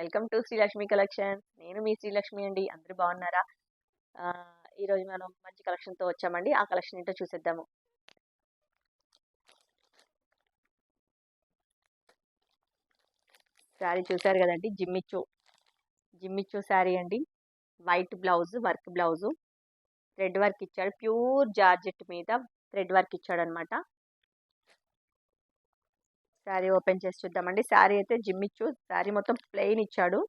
Welcome to Srilakshmi collections. నేను మీ శ్రీలక్ష్మి అండి. అందరూ బాగున్నారా? ఈరోజు మనం మంచి కలెక్షన్తో వచ్చామండి. ఆ కలెక్షన్ ఏంటో చూసేద్దాము. శారీ చూసారు కదండి, జిమ్మిచ్చు శారీ అండి. White blouse, work blouse, thread work ఇచ్చాడు. ప్యూర్ జార్జెట్ మీద థ్రెడ్ వర్క్ ఇచ్చాడు అనమాట. శారీ ఓపెన్ చేసి చూద్దామండి. శారీ అయితే జిమ్మిచ్చు శారీ మొత్తం ప్లెయిన్ ఇచ్చాడు.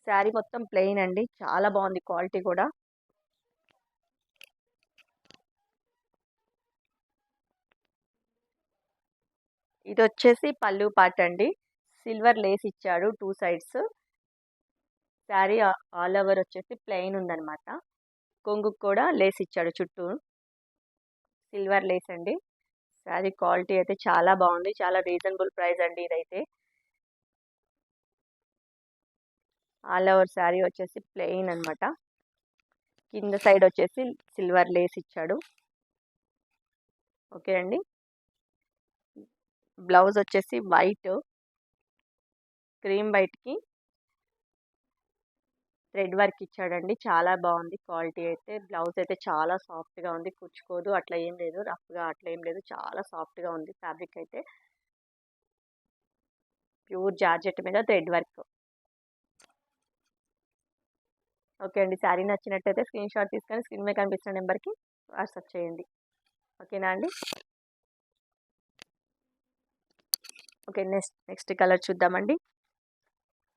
శారీ మొత్తం ప్లెయిన్ అండి, చాలా బాగుంది క్వాలిటీ కూడా. ఇది వచ్చేసి పళ్ళు పార్ట్ అండి. సిల్వర్ లేస్ ఇచ్చాడు 2 సైడ్స్. శారీ ఆల్ ఓవర్ వచ్చేసి ప్లెయిన్ ఉందన్నమాట. కొంగుకు కూడా లేస్ ఇచ్చాడు చుట్టూ, సిల్వర్ లేస్ అండి. శారీ క్వాలిటీ అయితే చాలా బాగుంది, చాలా రీజనబుల్ ప్రైస్ అండి ఇదైతే. ఆల్ ఓవర్ శారీ వచ్చేసి ప్లెయిన్ అనమాట. కింద సైడ్ వచ్చేసి సిల్వర్ లేస్ ఇచ్చాడు. ఓకే అండి. బ్లౌజ్ వచ్చేసి వైట్, క్రీమ్ వైట్కి థ్రెడ్ వర్క్ ఇచ్చాడండి. చాలా బాగుంది క్వాలిటీ అయితే. బ్లౌజ్ అయితే చాలా సాఫ్ట్గా ఉంది, కుచ్చుకోదు, అట్లా ఏం లేదు, రఫ్గా అట్లా ఏం లేదు, చాలా సాఫ్ట్గా ఉంది ఫ్యాబ్రిక్ అయితే. ప్యూర్ జార్జెట్ మీద థ్రెడ్ వర్క్. ఓకే అండి. శారీ నచ్చినట్టయితే స్క్రీన్ షాట్ తీసుకొని స్క్రీన్ మీద కనిపిస్తున్న నెంబర్కి వాట్సాప్ చేయండి. ఓకేనా అండి. ఓకే, నెక్స్ట్ కలర్ చూద్దామండి.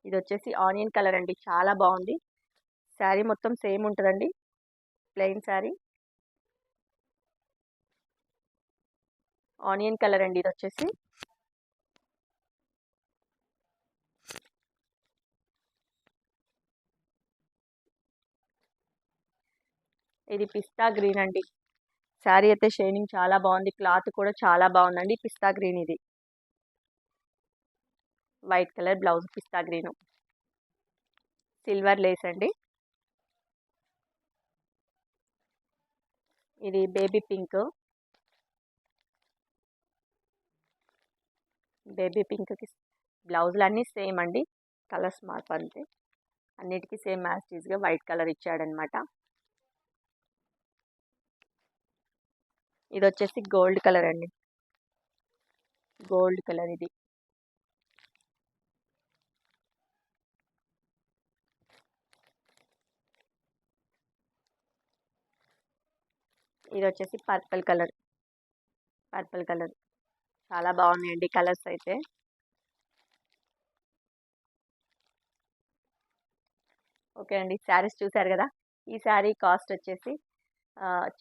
ఇది వచ్చేసి ఆనియన్ కలర్ అండి, చాలా బాగుంది. శారీ మొత్తం సేమ్ ఉంటుందండి, ప్లెయిన్ శారీ. ఆనియన్ కలర్ అండి ఇది వచ్చేసి. ఇది పిస్తా గ్రీన్ అండి. శారీ అయితే షైనింగ్ చాలా బాగుంది, క్లాత్ కూడా చాలా బాగుందండి. పిస్తా గ్రీన్ ఇది. వైట్ కలర్ బ్లౌజ్, పిస్తా గ్రీన్, సిల్వర్ లేస్ అండి. ఇది బేబీ పింక్. బేబీ పింక్కి బ్లౌజులు అన్నీ సేమ్ అండి, కలర్స్ మార్పు అంతే. అన్నిటికీ సేమ్ మ్యాచెస్గా వైట్ కలర్ ఇచ్చాడనమాట. ఇది వచ్చేసి గోల్డ్ కలర్ అండి, గోల్డ్ కలర్ ఇది. ఇది వచ్చేసి పర్పుల్ కలర్, చాలా బాగున్నాయండి కలర్స్ అయితే. ఓకే అండి. శారీస్ చూసారు కదా. ఈ శారీ కాస్ట్ వచ్చేసి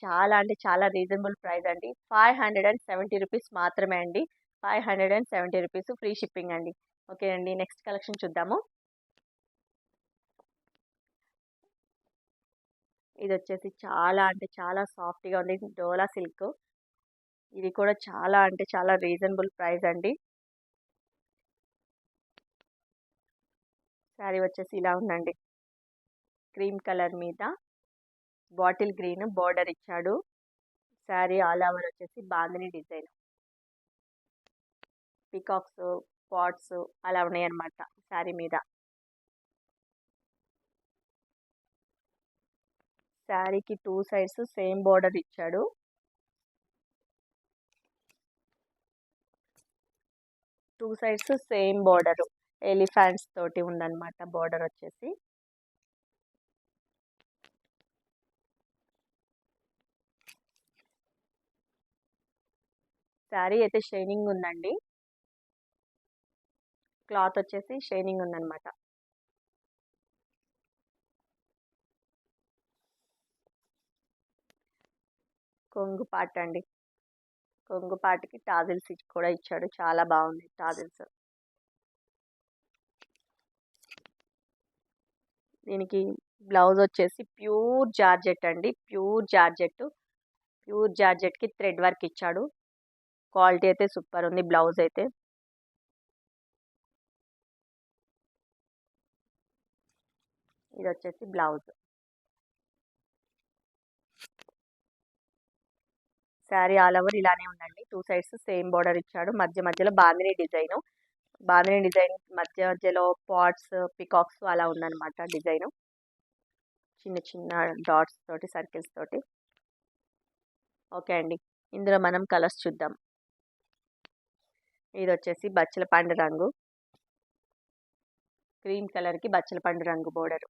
చాలా అంటే చాలా రీజనబుల్ ప్రైస్ అండి. 570 రూపీస్ మాత్రమే అండి. 570 రూపీస్, ఫ్రీ షిప్పింగ్ అండి. ఓకే అండి. నెక్స్ట్ కలెక్షన్ చూద్దాము. ఇది వచ్చేసి చాలా అంటే చాలా సాఫ్ట్గా ఉంది, డోలా సిల్క్. ఇది కూడా చాలా అంటే చాలా రీజనబుల్ ప్రైస్ అండి. శారీ వచ్చేసి ఇలా ఉందండి, క్రీమ్ కలర్ మీద బాటిల్ గ్రీన్ బోర్డర్ ఇచ్చాడు. శారీ ఆల్ ఓవర్ వచ్చేసి బాందిని డిజైన్, పికాక్స్, పాట్స్ అలా ఉన్నాయన్నమాట శారీ మీద. శారీకి 2 సైడ్స్ సేమ్ బోర్డర్ ఇచ్చాడు. Two sides same border, elephants తోటి ఉందన్నమాట బోర్డర్ వచ్చేసి. శారీ అయితే షైనింగ్ ఉందండి, క్లాత్ వచ్చేసి షైనింగ్ ఉందన్నమాట. కొంగు పాట అండి, కొంగు పాటకి టాజిల్స్ కూడా ఇచ్చాడు, చాలా బాగుంది టాజిల్స్. దీనికి బ్లౌజ్ వచ్చేసి ప్యూర్ జార్జెట్ అండి, ప్యూర్ జార్జెట్కి థ్రెడ్ వర్క్ ఇచ్చాడు. క్వాలిటీ అయితే సూపర్ ఉంది బ్లౌజ్ అయితే. ఇది వచ్చేసి బ్లౌజ్. శారీ ఆల్ ఓవర్ ఇలానే ఉందండి. 2 సైడ్స్ సేమ్ బోర్డర్ ఇచ్చాడు. మధ్యలో బాందిని డిజైను. బాందిని డిజైన్ మధ్యలో పాట్స్, పికాక్స్ అలా ఉందన్నమాట డిజైను. చిన్న చిన్న డాట్స్ తోటి, సర్కిల్స్ తోటి. ఓకే అండి. ఇందులో మనం కలర్స్ చూద్దాం. ఇది వచ్చేసి బచ్చల పండు రంగు. క్రీమ్ కలర్కి బచ్చల పండు రంగు బోర్డర్.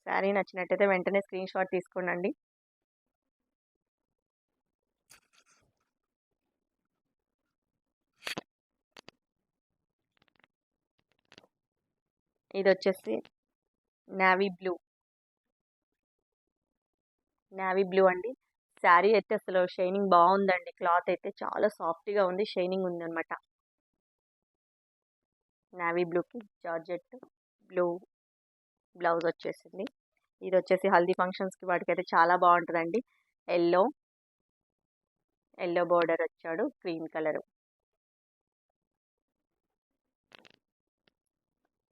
శారీ నచ్చినట్టయితే వెంటనే స్క్రీన్ షాట్ తీసుకోండి. ఇది వచ్చేసి నావీ బ్లూ అండి. శారీ అయితే అసలు షైనింగ్ బాగుందండి. క్లాత్ అయితే చాలా సాఫ్ట్గా ఉంది, షైనింగ్ ఉందన్నమాట. నావీ బ్లూకి జార్జెట్ బ్లూ బ్లౌజ్ వచ్చేసింది. ఇది వచ్చేసి హల్దీ ఫంక్షన్స్కి వాటికైతే చాలా బాగుంటుందండి. ఎల్లో బోర్డర్ వచ్చాడు, క్రీమ్ కలర్.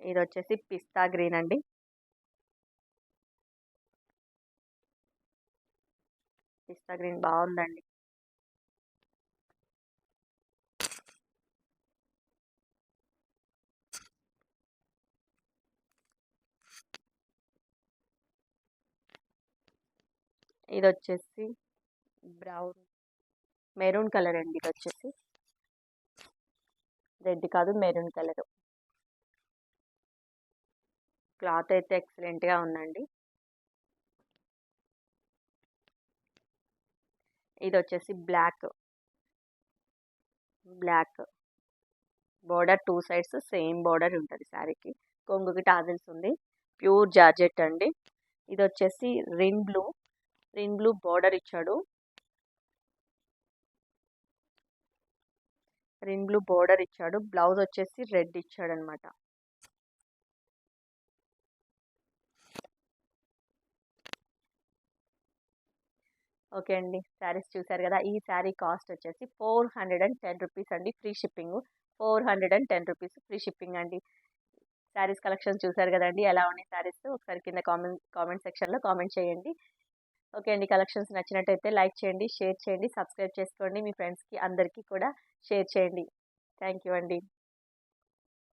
ఇది వచ్చేసి పిస్తా గ్రీన్ అండి. పిస్తా గ్రీన్ బాగుందండి. ఇది వచ్చేసి బ్రౌన్ మెరూన్ కలర్ అండి. ఇది వచ్చేసి రెడ్ కాదు, మెరూన్ కలర్. క్లాత్ అయితే ఎక్సలెంట్గా ఉందండి. ఇది వచ్చేసి black border 2 sides same border ఉంటుంది శారీకి. కొంగుకి టాజిల్స్ ఉంది. ప్యూర్ జార్జెట్ అండి. ఇది వచ్చేసి రిన్ బ్లూ బోర్డర్ ఇచ్చాడు. బ్లౌజ్ వచ్చేసి రెడ్ ఇచ్చాడు అనమాట. ఓకే అండి. శారీస్ చూసారు కదా. ఈ శారీ కాస్ట్ వచ్చేసి 410 రూపీస్ అండి. Free shipping. 410 rupees free shipping అండి. శారీస్ కలెక్షన్ చూసారు కదండి. ఎలా ఉన్నాయి శారీస్ ఒకసారి కింద కామెంట్ సెక్షన్లో కామెంట్ చేయండి. ఓకే అండి. కలెక్షన్స్ నచ్చినట్టయితే లైక్ చేయండి, షేర్ చేయండి, సబ్స్క్రైబ్ చేసుకోండి. మీ ఫ్రెండ్స్కి అందరికీ కూడా షేర్ చేయండి. థ్యాంక్ యూ అండి.